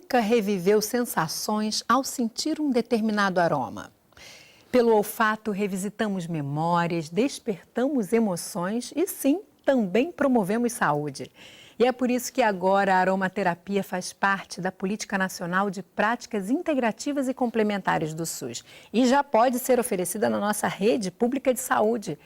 nunca reviveu sensações ao sentir um determinado aroma? Pelo olfato, revisitamos memórias, despertamos emoções e, sim, também promovemos saúde. E é por isso que agora a aromaterapia faz parte da Política Nacional de Práticas Integrativas e Complementares do SUS e já pode ser oferecida na nossa rede pública de saúde.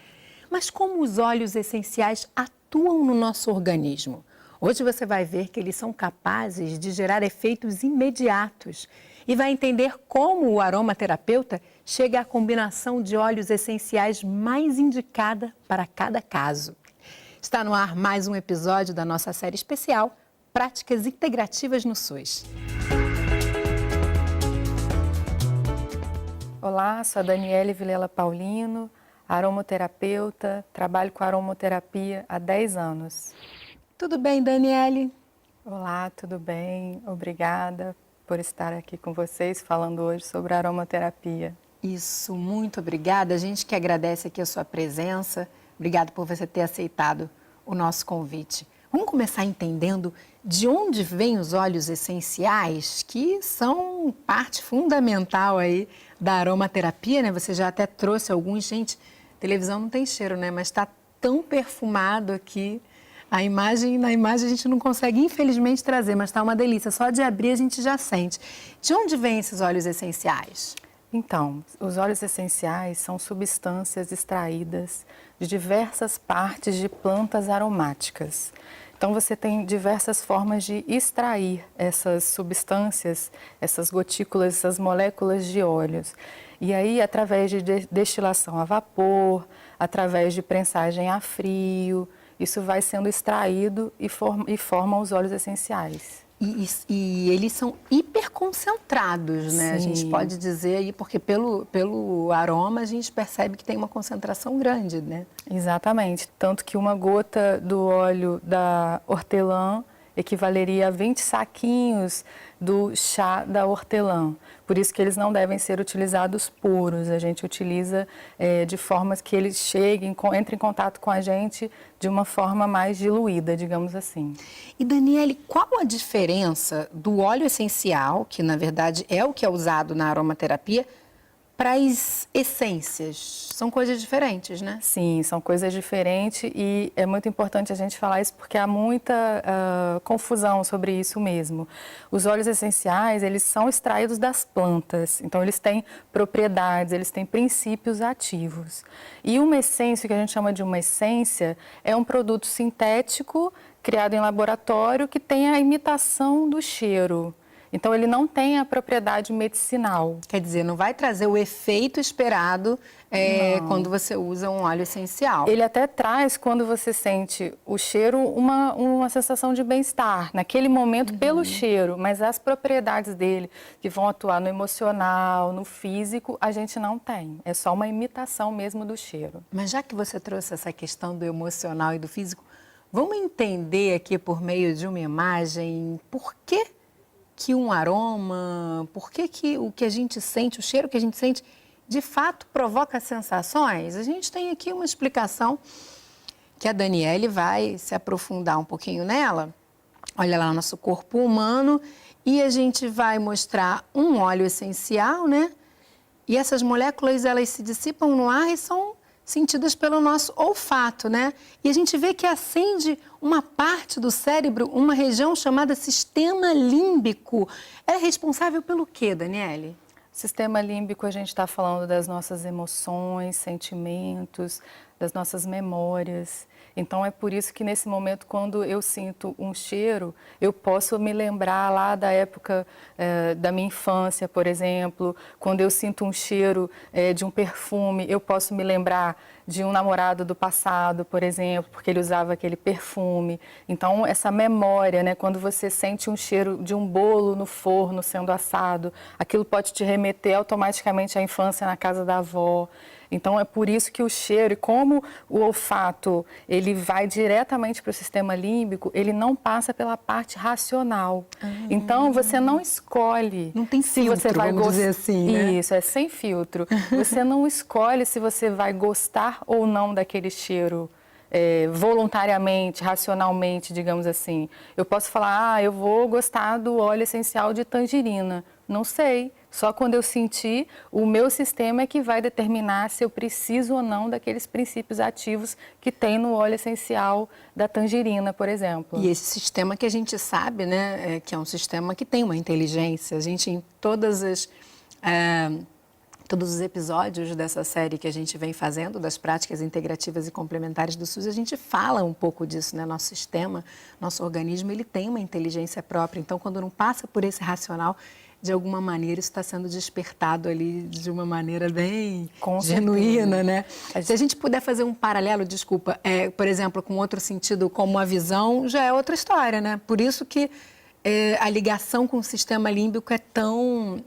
Mas como os óleos essenciais atuam no nosso organismo? Hoje você vai ver que eles são capazes de gerar efeitos imediatos e vai entender como o aromaterapeuta chega à combinação de óleos essenciais mais indicada para cada caso. Está no ar mais um episódio da nossa série especial Práticas Integrativas no SUS. Olá, sou a Daniele Vilela Paulino, aromaterapeuta, trabalho com aromaterapia há 10 anos. Tudo bem, Daniele? Olá, tudo bem? Obrigada por estar aqui com vocês falando hoje sobre aromaterapia. Isso, muito obrigada. A gente que agradece aqui a sua presença. Obrigada por você ter aceitado o nosso convite. Vamos começar entendendo de onde vêm os óleos essenciais, que são parte fundamental aí da aromaterapia, né? Você já até trouxe alguns. Gente, televisão não tem cheiro, né? Mas está tão perfumado aqui. Na imagem a gente não consegue, infelizmente, trazer, mas está uma delícia. Só de abrir a gente já sente. De onde vêm esses óleos essenciais? Então, os óleos essenciais são substâncias extraídas de diversas partes de plantas aromáticas. Então, você tem diversas formas de extrair essas substâncias, essas gotículas, essas moléculas de óleos. E aí, através de destilação a vapor, através de prensagem a frio, isso vai sendo extraído e forma os óleos essenciais. E eles são hiperconcentrados, né? Sim. A gente pode dizer aí, porque pelo aroma a gente percebe que tem uma concentração grande, né? Exatamente. Tanto que uma gota do óleo da hortelã equivaleria a 20 saquinhos do chá da hortelã. Por isso que eles não devem ser utilizados puros. A gente utiliza de formas que eles cheguem, entrem em contato com a gente de uma forma mais diluída, digamos assim. E Daniele, qual a diferença do óleo essencial, que na verdade é o que é usado na aromaterapia, para as essências? São coisas diferentes, né? Sim, são coisas diferentes e é muito importante a gente falar isso porque há muita confusão sobre isso mesmo. Os óleos essenciais, eles são extraídos das plantas, então eles têm propriedades, eles têm princípios ativos. E uma essência, que a gente chama de uma essência, é um produto sintético criado em laboratório que tem a imitação do cheiro. Então, ele não tem a propriedade medicinal. Quer dizer, não vai trazer o efeito esperado quando você usa um óleo essencial. Ele até traz, quando você sente o cheiro, uma sensação de bem-estar, naquele momento, pelo cheiro. Mas as propriedades dele, que vão atuar no emocional, no físico, a gente não tem. É só uma imitação mesmo do cheiro. Mas já que você trouxe essa questão do emocional e do físico, vamos entender aqui por meio de uma imagem por que um aroma, por que o que a gente sente, o cheiro que a gente sente, de fato provoca sensações? A gente tem aqui uma explicação que a Daniele vai se aprofundar um pouquinho nela. Olha lá o nosso corpo humano e a gente vai mostrar um óleo essencial, né? E essas moléculas, elas se dissipam no ar e são sentidas pelo nosso olfato, né? E a gente vê que acende uma parte do cérebro, uma região chamada sistema límbico. É responsável pelo quê, Daniele? Sistema límbico, a gente está falando das nossas emoções, sentimentos, das nossas memórias. Então, é por isso que nesse momento, quando eu sinto um cheiro, eu posso me lembrar lá da época da minha infância, por exemplo. Quando eu sinto um cheiro de um perfume, eu posso me lembrar de um namorado do passado, por exemplo, porque ele usava aquele perfume. Então, essa memória, né, quando você sente um cheiro de um bolo no forno sendo assado, aquilo pode te remeter automaticamente à infância na casa da avó. Então, é por isso que o cheiro, e como o olfato, ele vai diretamente para o sistema límbico, ele não passa pela parte racional. Então, você não escolhe. Não tem filtro, se você vai vamos dizer assim, né? Isso, é sem filtro. Você não escolhe se você vai gostar ou não daquele cheiro voluntariamente, racionalmente, digamos assim. Eu posso falar, eu vou gostar do óleo essencial de tangerina. Não sei. Só quando eu sentir, o meu sistema é que vai determinar se eu preciso ou não daqueles princípios ativos que tem no óleo essencial da tangerina, por exemplo. E esse sistema que a gente sabe, né, que é um sistema que tem uma inteligência. A gente, em todos os episódios dessa série que a gente vem fazendo, das práticas integrativas e complementares do SUS, a gente fala um pouco disso, né? Nosso sistema, nosso organismo, ele tem uma inteligência própria. Então, quando não passa por esse racional, de alguma maneira, isso está sendo despertado ali de uma maneira bem genuína, né? Se a gente puder fazer um paralelo, desculpa, por exemplo, com outro sentido, como a visão, já é outra história, né? Por isso que a ligação com o sistema límbico é tão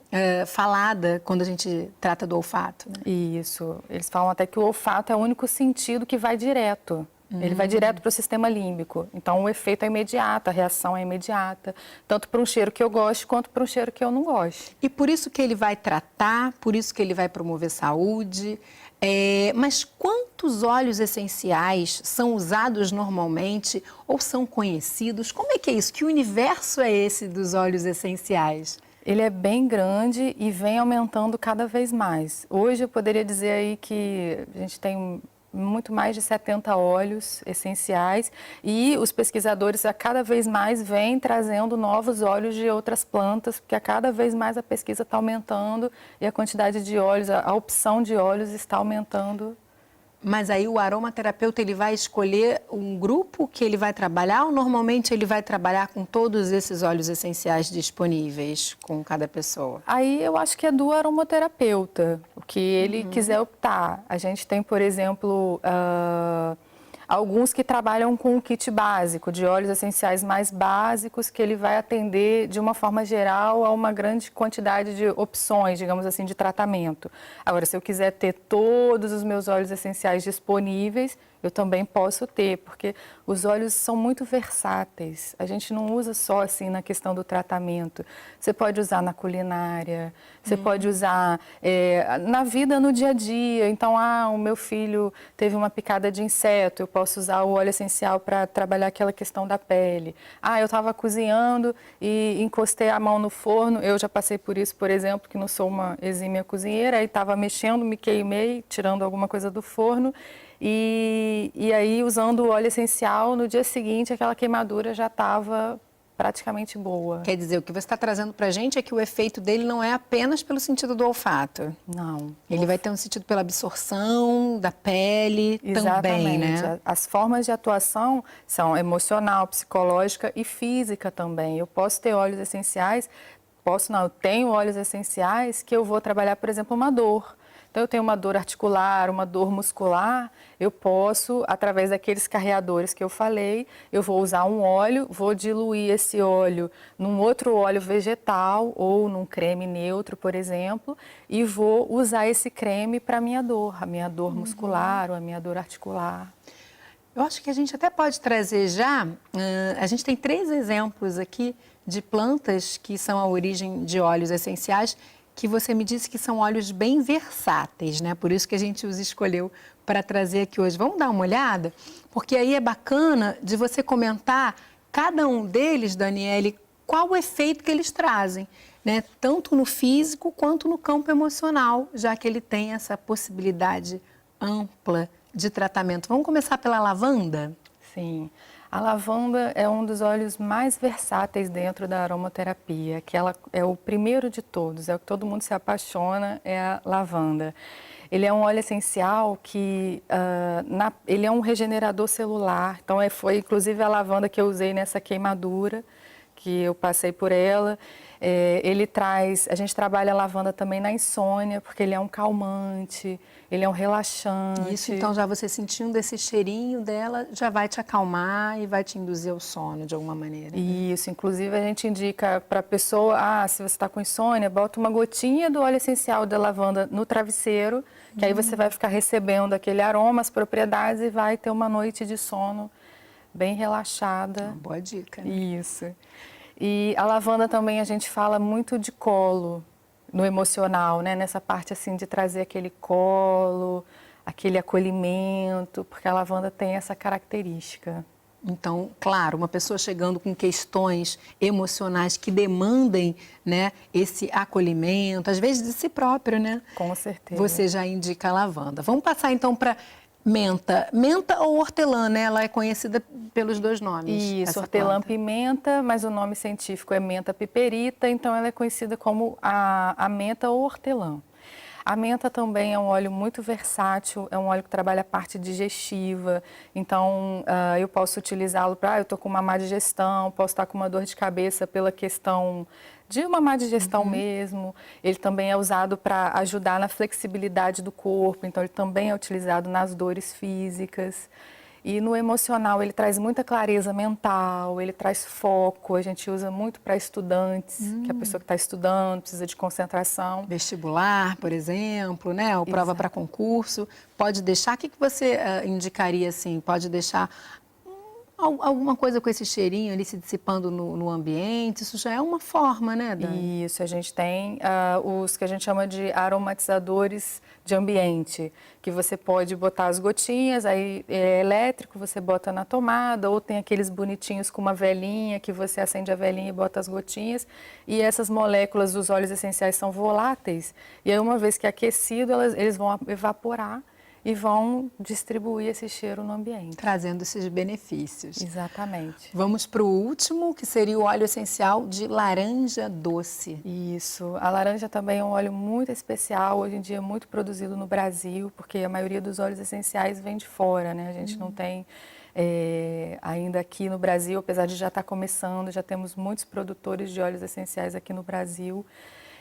falada quando a gente trata do olfato. Né? Isso. Eles falam até que o olfato é o único sentido que vai direto. Ele vai direto para o sistema límbico. Então, o efeito é imediato, a reação é imediata. Tanto para um cheiro que eu gosto, quanto para um cheiro que eu não gosto. E por isso que ele vai tratar, por isso que ele vai promover saúde. Mas quantos óleos essenciais são usados normalmente ou são conhecidos? Como é que é isso? Que universo é esse dos óleos essenciais? Ele é bem grande e vem aumentando cada vez mais. Hoje eu poderia dizer aí que a gente tem muito mais de 70 óleos essenciais e os pesquisadores a cada vez mais vêm trazendo novos óleos de outras plantas, porque a cada vez mais a pesquisa está aumentando e a quantidade de óleos, a opção de óleos está aumentando. Mas aí o aromaterapeuta, ele vai escolher um grupo que ele vai trabalhar ou normalmente ele vai trabalhar com todos esses óleos essenciais disponíveis com cada pessoa? Aí eu acho que é do aromaterapeuta, o que ele quiser optar. A gente tem, por exemplo, alguns que trabalham com um kit básico, de óleos essenciais mais básicos, que ele vai atender de uma forma geral a uma grande quantidade de opções, digamos assim, de tratamento. Agora, se eu quiser ter todos os meus óleos essenciais disponíveis, eu também posso ter, porque os óleos são muito versáteis. A gente não usa só assim na questão do tratamento. Você pode usar na culinária, você pode usar na vida, no dia a dia. Então, o meu filho teve uma picada de inseto, eu posso usar o óleo essencial para trabalhar aquela questão da pele. Eu estava cozinhando e encostei a mão no forno. Eu já passei por isso, por exemplo, que não sou uma exímia cozinheira, aí estava mexendo, me queimei, tirando alguma coisa do forno. E aí, usando o óleo essencial, no dia seguinte, aquela queimadura já estava praticamente boa. Quer dizer, o que você está trazendo para a gente é que o efeito dele não é apenas pelo sentido do olfato. Não. Ele vai ter um sentido pela absorção da pele também, né? As formas de atuação são emocional, psicológica e física também. Eu posso ter óleos essenciais, eu tenho óleos essenciais que eu vou trabalhar, por exemplo, uma dor. Então, eu tenho uma dor articular, uma dor muscular, eu posso, através daqueles carreadores que eu falei, eu vou usar um óleo, vou diluir esse óleo num outro óleo vegetal ou num creme neutro, por exemplo, e vou usar esse creme para a minha dor muscular ou a minha dor articular. Eu acho que a gente até pode trazer já, a gente tem 3 exemplos aqui de plantas que são a origem de óleos essenciais, que você me disse que são óleos bem versáteis, né? Por isso que a gente os escolheu para trazer aqui hoje. Vamos dar uma olhada? Porque aí é bacana de você comentar cada um deles, Daniele, qual o efeito que eles trazem, né? Tanto no físico quanto no campo emocional, já que ele tem essa possibilidade ampla de tratamento. Vamos começar pela lavanda? Sim. A lavanda é um dos óleos mais versáteis dentro da aromaterapia, que ela é o primeiro de todos, é o que todo mundo se apaixona, é a lavanda. Ele é um óleo essencial que ele é um regenerador celular, então foi inclusive a lavanda que eu usei nessa queimadura, que eu passei por ela. A gente trabalha a lavanda também na insônia, porque ele é um calmante, ele é um relaxante. Isso, então, já você sentindo esse cheirinho dela, já vai te acalmar e vai te induzir ao sono de alguma maneira. Isso, inclusive a gente indica para a pessoa, se você está com insônia, bota uma gotinha do óleo essencial da lavanda no travesseiro, que aí você vai ficar recebendo aquele aroma, as propriedades e vai ter uma noite de sono bem relaxada. Uma boa dica, né? Isso. E a lavanda também a gente fala muito de colo no emocional, né? Nessa parte assim de trazer aquele colo, aquele acolhimento, porque a lavanda tem essa característica. Então, claro, uma pessoa chegando com questões emocionais que demandem, né, esse acolhimento, às vezes de si próprio, né? Com certeza. Você já indica a lavanda. Vamos passar então para menta. Menta ou hortelã, né? Ela é conhecida pelos dois nomes. Isso, hortelã-pimenta, mas o nome científico é menta piperita, então ela é conhecida como a menta ou hortelã. A menta também é um óleo muito versátil, é um óleo que trabalha a parte digestiva, então eu posso utilizá-lo para, eu estou com uma má digestão, posso estar com uma dor de cabeça pela questão de uma má digestão mesmo. Ele também é usado para ajudar na flexibilidade do corpo, então ele também é utilizado nas dores físicas. E no emocional ele traz muita clareza mental, ele traz foco, a gente usa muito para estudantes, que é a pessoa que está estudando, precisa de concentração. Vestibular, por exemplo, né? Ou prova para concurso. Pode deixar, o que você indicaria assim? Pode deixar alguma coisa com esse cheirinho ali se dissipando no ambiente, isso já é uma forma, né, Dani? Isso, a gente tem os que a gente chama de aromatizadores de ambiente, que você pode botar as gotinhas, aí é elétrico, você bota na tomada, ou tem aqueles bonitinhos com uma velinha, que você acende a velinha e bota as gotinhas, e essas moléculas dos óleos essenciais são voláteis, e aí uma vez que é aquecido, eles vão evaporar, e vão distribuir esse cheiro no ambiente. Trazendo esses benefícios. Exatamente. Vamos para o último, que seria o óleo essencial de laranja doce. Isso. A laranja também é um óleo muito especial, hoje em dia muito produzido no Brasil, porque a maioria dos óleos essenciais vem de fora, né? A gente não tem ainda aqui no Brasil, apesar de já estar começando, já temos muitos produtores de óleos essenciais aqui no Brasil.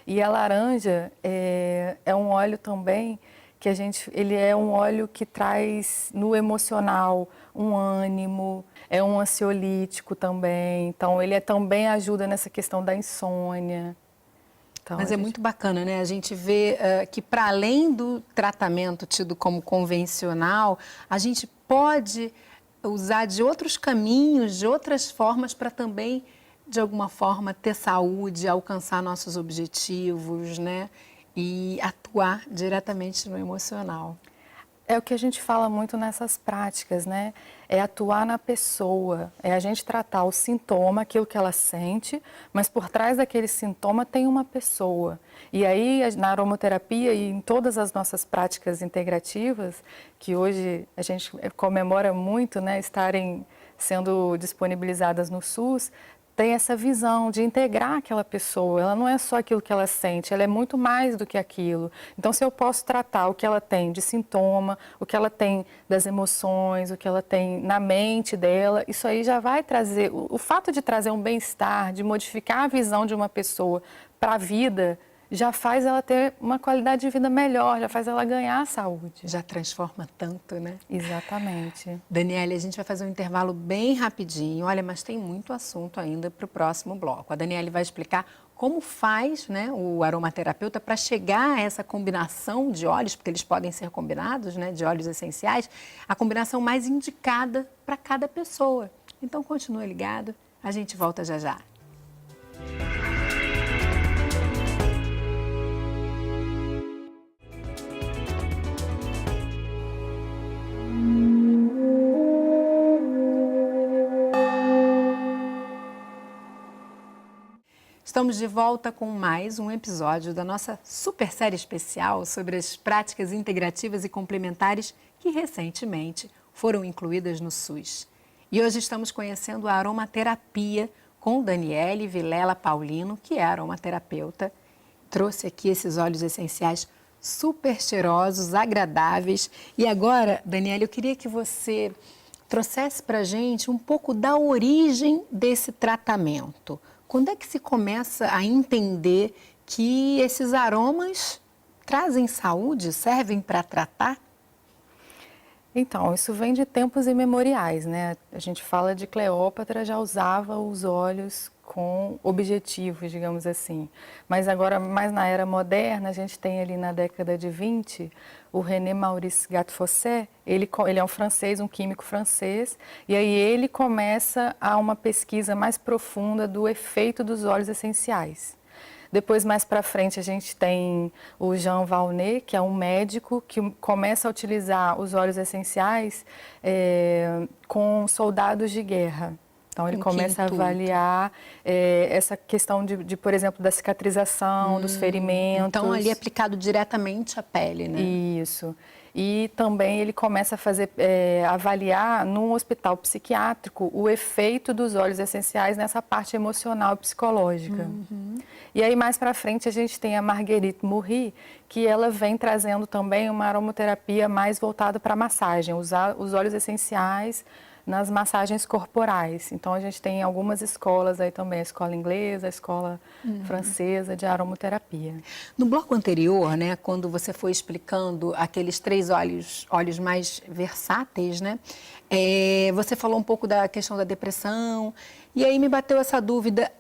E a laranja é um óleo também que ele é um óleo que traz no emocional um ânimo, é um ansiolítico também, então ele também ajuda nessa questão da insônia. Então, mas é muito bacana, né? A gente vê que para além do tratamento tido como convencional, a gente pode usar de outros caminhos, de outras formas para também, de alguma forma, ter saúde, alcançar nossos objetivos, né? E atuar diretamente no emocional. É o que a gente fala muito nessas práticas, né? É atuar na pessoa, é a gente tratar o sintoma, aquilo que ela sente, mas por trás daquele sintoma tem uma pessoa. E aí, na aromaterapia e em todas as nossas práticas integrativas, que hoje a gente comemora muito, né, estarem sendo disponibilizadas no SUS, tem essa visão de integrar aquela pessoa, ela não é só aquilo que ela sente, ela é muito mais do que aquilo. Então, se eu posso tratar o que ela tem de sintoma, o que ela tem das emoções, o que ela tem na mente dela, isso aí já vai trazer, o fato de trazer um bem-estar, de modificar a visão de uma pessoa para a vida, já faz ela ter uma qualidade de vida melhor, já faz ela ganhar saúde. Já transforma tanto, né? Exatamente. Daniele, a gente vai fazer um intervalo bem rapidinho. Olha, mas tem muito assunto ainda para o próximo bloco. A Daniele vai explicar como faz, né, o aromaterapeuta para chegar a essa combinação de óleos, porque eles podem ser combinados, né, de óleos essenciais, a combinação mais indicada para cada pessoa. Então, continue ligado, a gente volta já já. Estamos de volta com mais um episódio da nossa super série especial sobre as práticas integrativas e complementares que recentemente foram incluídas no SUS. E hoje estamos conhecendo a aromaterapia com Daniele Vilela Paulino, que é aromaterapeuta. Trouxe aqui esses óleos essenciais super cheirosos, agradáveis. E agora, Daniele, eu queria que você trouxesse para a gente um pouco da origem desse tratamento. Quando é que se começa a entender que esses aromas trazem saúde, servem para tratar? Então, isso vem de tempos imemoriais, né? A gente fala de Cleópatra, já usava os óleos com objetivos, digamos assim. Mas agora, mais na era moderna, a gente tem ali na década de 20, o René Maurice Gattefossé, ele é um francês, um químico francês, e aí ele começa a uma pesquisa mais profunda do efeito dos óleos essenciais. Depois, mais para frente, a gente tem o Jean Valnet, que é um médico que começa a utilizar os óleos essenciais com soldados de guerra. Então, ele começa a avaliar essa questão de, por exemplo, da cicatrização, dos ferimentos. Então, ali é aplicado diretamente à pele, né? Isso. E também ele começa a fazer, avaliar num hospital psiquiátrico o efeito dos óleos essenciais nessa parte emocional e psicológica. E aí, mais para frente, a gente tem a Marguerite Murry, que ela vem trazendo também uma aromaterapia mais voltada para massagem, usar os óleos essenciais nas massagens corporais. Então, a gente tem algumas escolas aí também, a escola inglesa, a escola francesa de aromaterapia. No bloco anterior, né, quando você foi explicando aqueles 3 óleos mais versáteis, né, você falou um pouco da questão da depressão, e aí me bateu essa dúvida.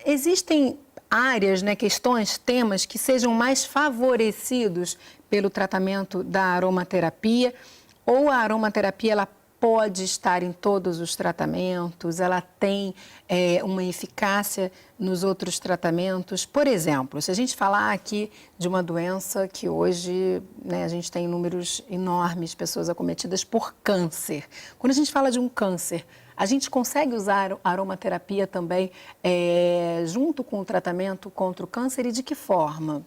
Existem áreas, né, questões, temas que sejam mais favorecidos pelo tratamento da aromaterapia, ou a aromaterapia, ela pode estar em todos os tratamentos, ela tem uma eficácia nos outros tratamentos. Por exemplo, se a gente falar aqui de uma doença que hoje, né, a gente tem números enormes de pessoas acometidas por câncer. Quando a gente fala de um câncer, a gente consegue usar a aromaterapia também junto com o tratamento contra o câncer, e de que forma?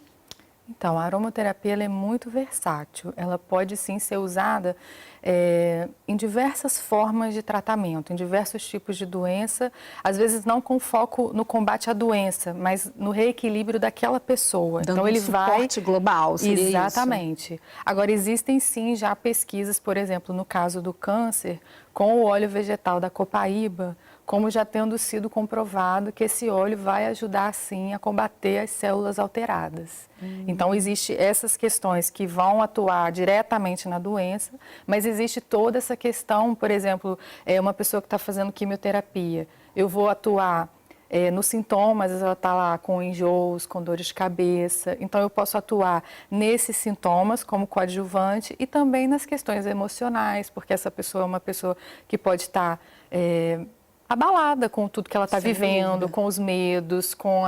Então, a aromaterapia ela é muito versátil. Ela pode sim ser usada em diversas formas de tratamento, em diversos tipos de doença, às vezes não com foco no combate à doença, mas no reequilíbrio daquela pessoa. Dando então ele suporte global, seria exatamente. Isso? Agora existem sim já pesquisas, por exemplo, no caso do câncer, com o óleo vegetal da copaíba, como já tendo sido comprovado que esse óleo vai ajudar, sim, a combater as células alteradas. Então, existem essas questões que vão atuar diretamente na doença, mas existe toda essa questão, por exemplo, uma pessoa que está fazendo quimioterapia, eu vou atuar nos sintomas, ela está lá com enjoos, com dores de cabeça, então eu posso atuar nesses sintomas como coadjuvante e também nas questões emocionais, porque essa pessoa é uma pessoa que pode estar abalada com tudo que ela está vivendo, com os medos, com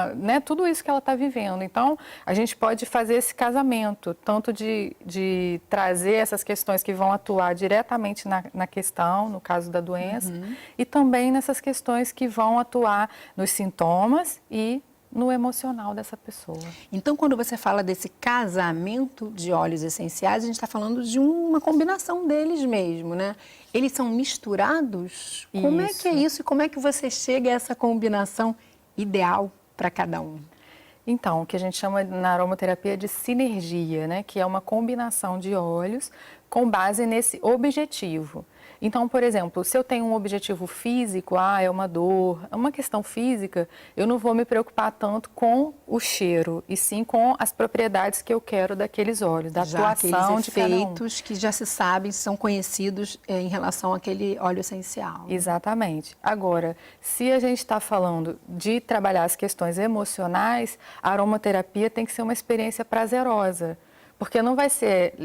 tudo isso que ela está vivendo. Então, a gente pode fazer esse casamento, tanto de trazer essas questões que vão atuar diretamente na questão, no caso da doença, e também nessas questões que vão atuar nos sintomas e no emocional dessa pessoa. Então, quando você fala desse casamento de óleos essenciais, a gente está falando de uma combinação deles mesmo, né? Eles são misturados? Isso. Como é que é isso e como é que você chega a essa combinação ideal para cada um? Então, o que a gente chama na aromaterapia de sinergia, né? Que é uma combinação de óleos com base nesse objetivo. Então, por exemplo, se eu tenho um objetivo físico, é uma dor, é uma questão física, eu não vou me preocupar tanto com o cheiro, e sim com as propriedades que eu quero daqueles óleos, da atuação de cada um. Efeitos que já se sabem, são conhecidos em relação àquele óleo essencial. Exatamente. Agora, se a gente está falando de trabalhar as questões emocionais, a aromaterapia tem que ser uma experiência prazerosa. Porque não vai ser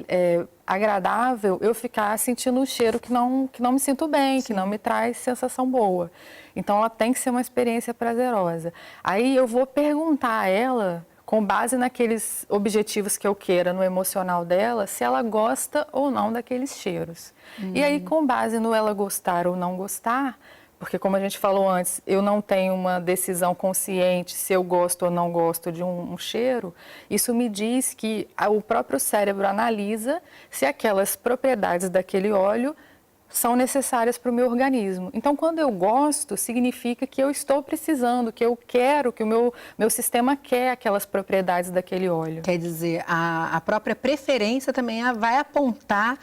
agradável eu ficar sentindo um cheiro que não me sinto bem, que não me traz sensação boa. Então, ela tem que ser uma experiência prazerosa. Aí eu vou perguntar a ela, com base naqueles objetivos que eu queira no emocional dela, se ela gosta ou não daqueles cheiros. E aí, com base no ela gostar ou não gostar, porque, como a gente falou antes, eu não tenho uma decisão consciente se eu gosto ou não gosto de um cheiro, isso me diz que o próprio cérebro analisa se aquelas propriedades daquele óleo são necessárias para o meu organismo. Então, quando eu gosto, significa que eu estou precisando, que eu quero, que o meu sistema quer aquelas propriedades daquele óleo. Quer dizer, a própria preferência também vai apontar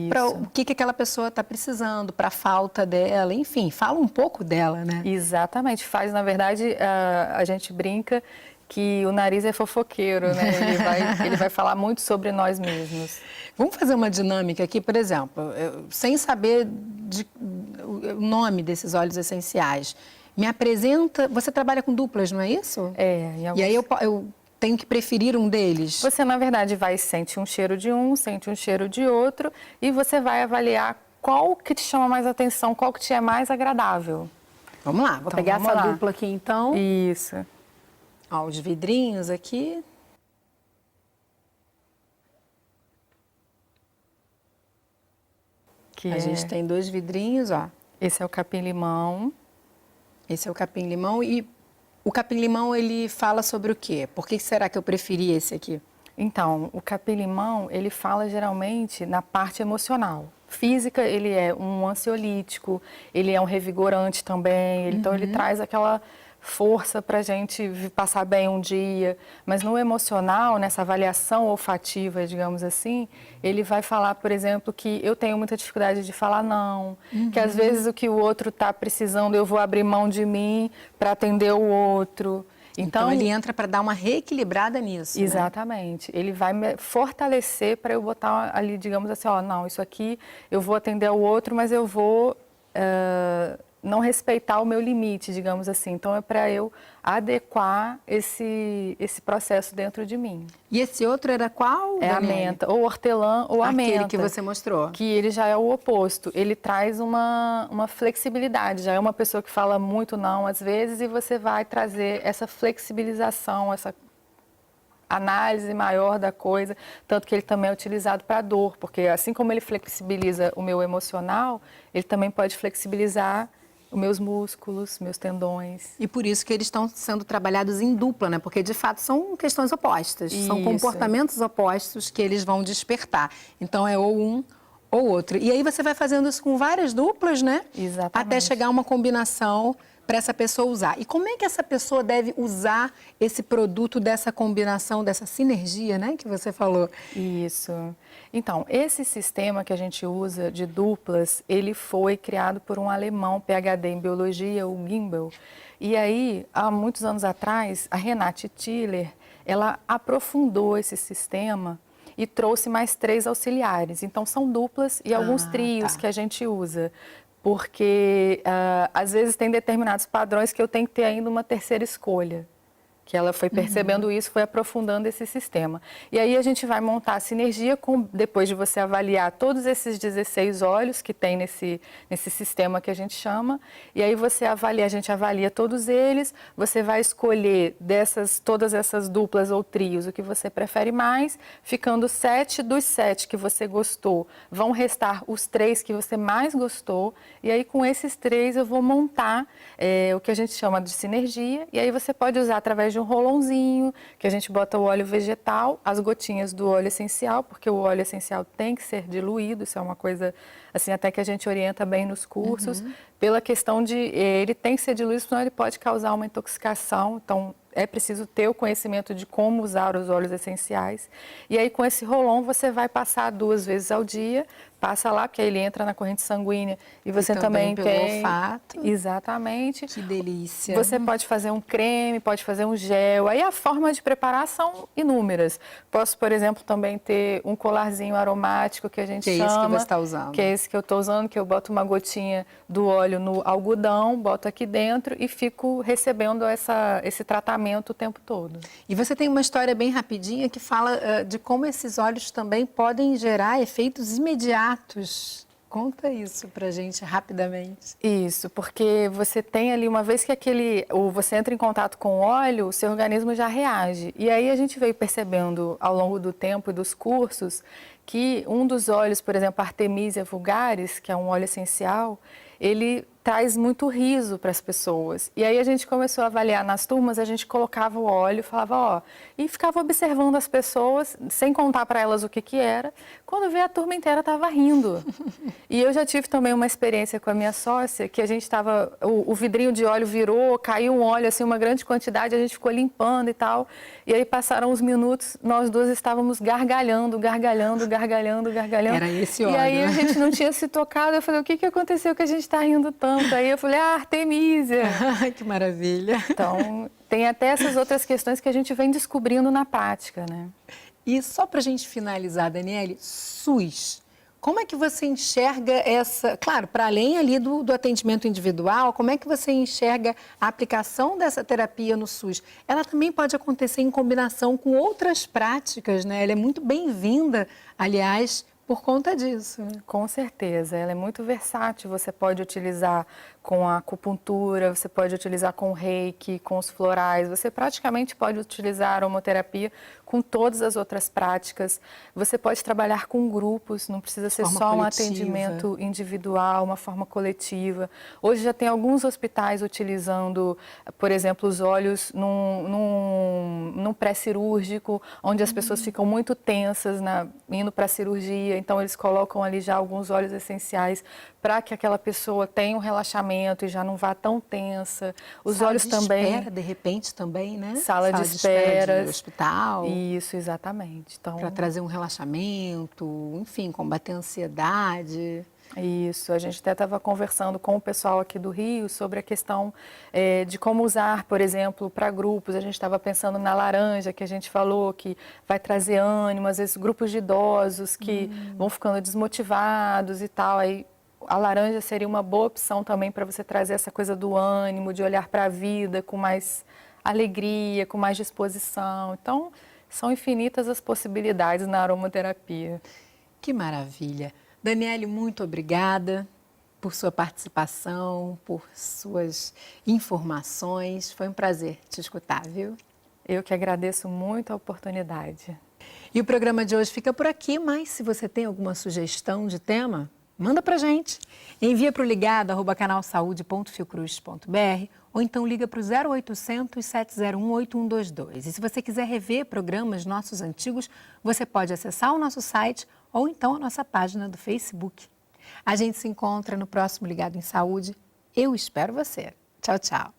para o que aquela pessoa está precisando, para a falta dela, enfim, fala um pouco dela, né? Exatamente, faz, na verdade, a gente brinca que o nariz é fofoqueiro, né? Ele vai falar muito sobre nós mesmos. Vamos fazer uma dinâmica aqui, por exemplo, sem saber o nome desses óleos essenciais. Me apresenta, você trabalha com duplas, não é isso? E aí eu tenho que preferir um deles? Você, na verdade, sente um cheiro de um, sente um cheiro de outro e você vai avaliar qual que te chama mais atenção, qual que te é mais agradável. Vamos lá, vou pegar essa dupla aqui então. Isso. Ó, os vidrinhos aqui. A gente tem 2 vidrinhos, ó. Esse é o capim-limão. Esse é o capim-limão. E o capim-limão, ele fala sobre o quê? Por que será que eu preferi esse aqui? Então, o capim-limão, ele fala geralmente na parte emocional. Física, ele é um ansiolítico, ele é um revigorante também, então ele traz aquela força para a gente passar bem um dia. Mas no emocional, nessa avaliação olfativa, digamos assim, ele vai falar, por exemplo, que eu tenho muita dificuldade de falar não, que às vezes o que o outro está precisando, eu vou abrir mão de mim para atender o outro. Então ele entra para dar uma reequilibrada nisso. Exatamente. Né? Ele vai me fortalecer para eu botar ali, digamos assim, ó, não, isso aqui eu vou atender ao outro, mas eu vou não respeitar o meu limite, digamos assim. Então é para eu adequar esse processo dentro de mim. E esse outro era qual? É Daniele? a menta, ou hortelã ou a menta. Aquele que você mostrou. Que ele já é o oposto. Ele traz uma flexibilidade. Já é uma pessoa que fala muito não às vezes e você vai trazer essa flexibilização, essa análise maior da coisa, tanto que ele também é utilizado para dor, porque assim como ele flexibiliza o meu emocional, ele também pode flexibilizar os meus músculos, meus tendões. E por isso que eles estão sendo trabalhados em dupla, né? Porque de fato são questões opostas, são comportamentos opostos que eles vão despertar. Então é ou um ou outro. E aí você vai fazendo isso com várias duplas, né? Exatamente. Até chegar a uma combinação para essa pessoa usar. E como é que essa pessoa deve usar esse produto dessa combinação, dessa sinergia, né, que você falou? Isso. Então, esse sistema que a gente usa de duplas, ele foi criado por um alemão, PhD em biologia, o Gimbel. E aí, há muitos anos atrás, a Renate Tiller, ela aprofundou esse sistema e trouxe mais 3 auxiliares. Então, são duplas e alguns trios que a gente usa. Porque, às vezes, tem determinados padrões que eu tenho que ter ainda uma terceira escolha. Que ela foi percebendo isso, foi aprofundando esse sistema. E aí a gente vai montar a sinergia, depois de você avaliar todos esses 16 óleos que tem nesse sistema que a gente chama. E aí a gente avalia todos eles, você vai escolher todas essas duplas ou trios, o que você prefere mais, ficando 7 dos 7 que você gostou. Vão restar os 3 que você mais gostou. E aí com esses 3 eu vou montar o que a gente chama de sinergia. E aí você pode usar através de um rolãozinho, que a gente bota o óleo vegetal, as gotinhas do óleo essencial, porque o óleo essencial tem que ser diluído, isso é uma coisa, assim, até que a gente orienta bem nos cursos, pela questão de ele tem que ser diluído, senão ele pode causar uma intoxicação, então é preciso ter o conhecimento de como usar os óleos essenciais. E aí com esse rolão você vai passar 2 vezes ao dia, passa lá, porque aí ele entra na corrente sanguínea e você também pelo tem olfato. Exatamente. Que delícia. Você pode fazer um creme, pode fazer um gel. Aí a forma de preparar são inúmeras. Posso, por exemplo, também ter um colarzinho aromático que a gente chama. Que é esse que você está usando. Que é esse que eu estou usando, que eu boto uma gotinha do óleo no algodão, boto aqui dentro e fico recebendo esse tratamento o tempo todo. E você tem uma história bem rapidinha que fala de como esses óleos também podem gerar efeitos imediatos. Conta isso pra gente rapidamente. Isso, porque você tem ali, uma vez que você entra em contato com o óleo, o seu organismo já reage. E aí a gente veio percebendo ao longo do tempo e dos cursos que um dos óleos, por exemplo, Artemisia vulgaris, que é um óleo essencial, ele traz muito riso para as pessoas. E aí a gente começou a avaliar nas turmas, a gente colocava o óleo, falava, ó, e ficava observando as pessoas, sem contar para elas o que era. Quando vê, a turma inteira estava rindo. E eu já tive também uma experiência com a minha sócia, que a gente estava, o vidrinho de óleo virou, caiu um óleo, assim, uma grande quantidade, a gente ficou limpando e tal. E aí passaram uns minutos, nós duas estávamos gargalhando. Era esse óleo. E aí a gente não tinha se tocado, eu falei, o que aconteceu que a gente está rindo tanto? Aí eu falei, Artemisia. Que maravilha. Então, tem até essas outras questões que a gente vem descobrindo na prática, né? E só para a gente finalizar, Daniele, SUS. Como é que você enxerga essa... Claro, para além ali do atendimento individual, como é que você enxerga a aplicação dessa terapia no SUS? Ela também pode acontecer em combinação com outras práticas, né? Ela é muito bem-vinda, aliás, por conta disso. Né? Com certeza, ela é muito versátil, você pode utilizar com a acupuntura, você pode utilizar com o reiki, com os florais, você praticamente pode utilizar a aromaterapia com todas as outras práticas. Você pode trabalhar com grupos, não precisa ser só um atendimento individual, uma forma coletiva. Hoje já tem alguns hospitais utilizando, por exemplo, os óleos num pré-cirúrgico, onde as pessoas ficam muito tensas indo para a cirurgia, então eles colocam ali já alguns óleos essenciais para que aquela pessoa tenha um relaxamento e já não vá tão tensa. Os óleos também... Sala de espera, de repente, também, né? Sala de espera de hospital. Isso, exatamente. Então, para trazer um relaxamento, enfim, combater a ansiedade. Isso, a gente até estava conversando com o pessoal aqui do Rio sobre a questão de como usar, por exemplo, para grupos. A gente estava pensando na laranja, que a gente falou, que vai trazer ânimo, às vezes grupos de idosos que vão ficando desmotivados e tal. Aí a laranja seria uma boa opção também para você trazer essa coisa do ânimo, de olhar para a vida com mais alegria, com mais disposição. Então, são infinitas as possibilidades na aromaterapia. Que maravilha! Daniele, muito obrigada por sua participação, por suas informações. Foi um prazer te escutar, viu? Eu que agradeço muito a oportunidade. E o programa de hoje fica por aqui, mas se você tem alguma sugestão de tema, manda pra gente. Envia para o ligado@canalsaude.fiocruz.br ou então liga para o 0800 701 8122. E se você quiser rever programas nossos antigos, você pode acessar o nosso site ou então a nossa página do Facebook. A gente se encontra no próximo Ligado em Saúde. Eu espero você. Tchau, tchau.